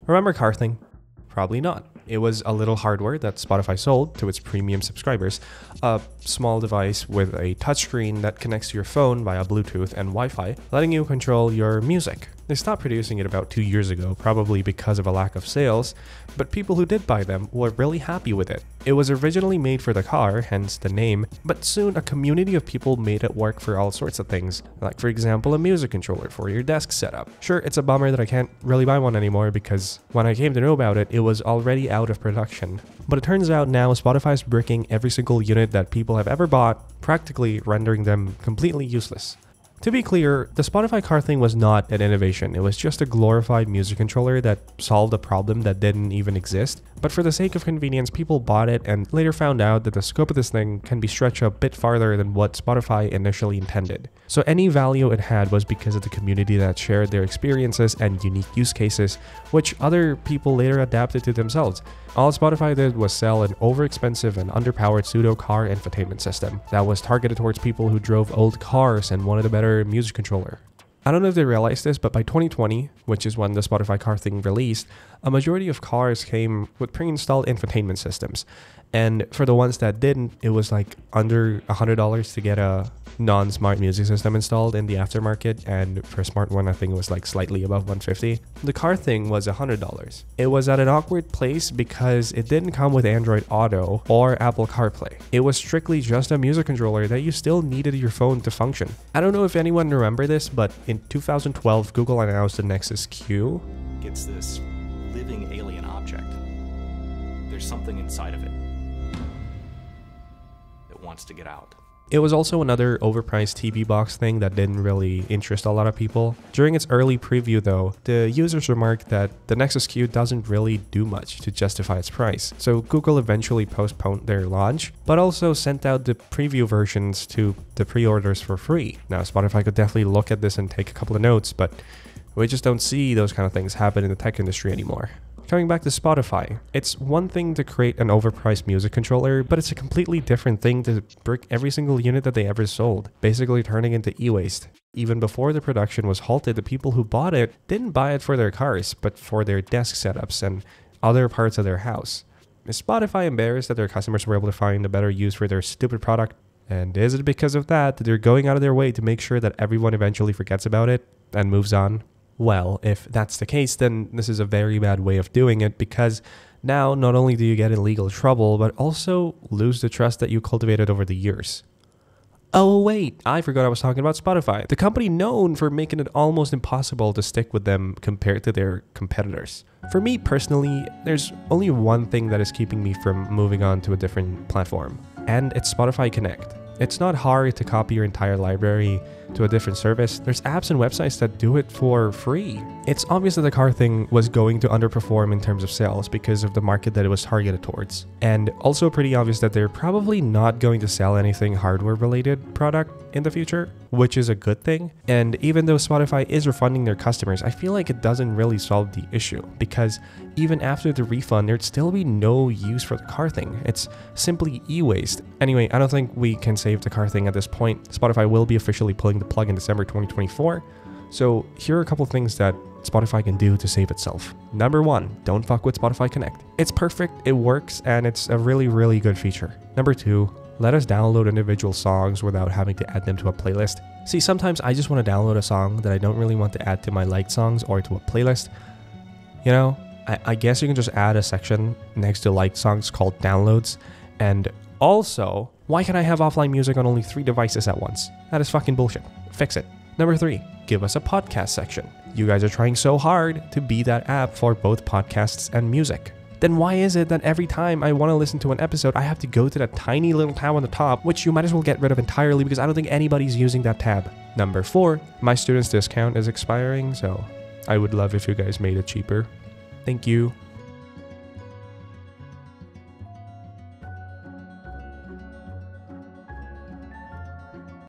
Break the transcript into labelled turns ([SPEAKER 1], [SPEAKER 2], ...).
[SPEAKER 1] Remember Carthing? Probably not. It was a little hardware that Spotify sold to its premium subscribers, a small device with a touchscreen that connects to your phone via Bluetooth and Wi-Fi, letting you control your music. They stopped producing it about 2 years ago, probably because of a lack of sales, but people who did buy them were really happy with it. It was originally made for the car, hence the name, but soon a community of people made it work for all sorts of things, like for example a music controller for your desk setup. Sure, it's a bummer that I can't really buy one anymore because when I came to know about it, it was already out of production. But it turns out now Spotify's bricking every single unit that people have ever bought, practically rendering them completely useless. To be clear, the Spotify car thing was not an innovation. It was just a glorified music controller that solved a problem that didn't even exist. But for the sake of convenience, people bought it and later found out that the scope of this thing can be stretched a bit farther than what Spotify initially intended. So any value it had was because of the community that shared their experiences and unique use cases, which other people later adapted to themselves. All Spotify did was sell an overexpensive and underpowered pseudo-car infotainment system that was targeted towards people who drove old cars and wanted a better music controller. I don't know if they realized this, but by 2020, which is when the Spotify car thing released, a majority of cars came with pre-installed infotainment systems. And for the ones that didn't, it was like under $100 to get a non-smart music system installed in the aftermarket, and for a smart one I think it was like slightly above $150. The car thing was $100. It was at an awkward place because it didn't come with Android Auto or Apple CarPlay. It was strictly just a music controller that you still needed your phone to function. I don't know if anyone remember this, but in 2012 Google announced the Nexus Q.
[SPEAKER 2] It's this living alien object. There's something inside of it that wants to get out.
[SPEAKER 1] It was also another overpriced TV box thing that didn't really interest a lot of people. During its early preview though, the users remarked that the Nexus Q doesn't really do much to justify its price. So Google eventually postponed their launch, but also sent out the preview versions to the pre-orders for free. Now Spotify could definitely look at this and take a couple of notes, but we just don't see those kind of things happen in the tech industry anymore. Coming back to Spotify, it's one thing to create an overpriced music controller, but it's a completely different thing to brick every single unit that they ever sold, basically turning into e-waste. Even before the production was halted, the people who bought it didn't buy it for their cars, but for their desk setups and other parts of their house. Is Spotify embarrassed that their customers were able to find a better use for their stupid product? And is it because of that they're going out of their way to make sure that everyone eventually forgets about it and moves on? Well, if that's the case, then this is a very bad way of doing it, because now not only do you get in legal trouble, but also lose the trust that you cultivated over the years. Oh wait, I forgot I was talking about Spotify, the company known for making it almost impossible to stick with them compared to their competitors. For me personally, there's only one thing that is keeping me from moving on to a different platform, and it's Spotify Connect. It's not hard to copy your entire library to a different service. There's apps and websites that do it for free. It's obvious that the car thing was going to underperform in terms of sales because of the market that it was targeted towards. And also pretty obvious that they're probably not going to sell anything hardware related product in the future, which is a good thing. And even though Spotify is refunding their customers, I feel like it doesn't really solve the issue, because even after the refund, there'd still be no use for the car thing. It's simply e-waste. Anyway, I don't think we can save the car thing at this point. Spotify will be officially pulling the plug in December 2024. So here are a couple things that Spotify can do to save itself. Number 1, don't fuck with Spotify Connect. It's perfect, it works, and it's a really, really good feature. Number 2, let us download individual songs without having to add them to a playlist. See, sometimes I just want to download a song that I don't really want to add to my liked songs or to a playlist. You know, I guess you can just add a section next to liked songs called downloads. And also, why can't I have offline music on only 3 devices at once? That is fucking bullshit. Fix it. Number 3, give us a podcast section. You guys are trying so hard to be that app for both podcasts and music. Then why is it that every time I want to listen to an episode, I have to go to that tiny little tab on the top, which you might as well get rid of entirely because I don't think anybody's using that tab. Number 4, my student's discount is expiring, so I would love if you guys made it cheaper. Thank you.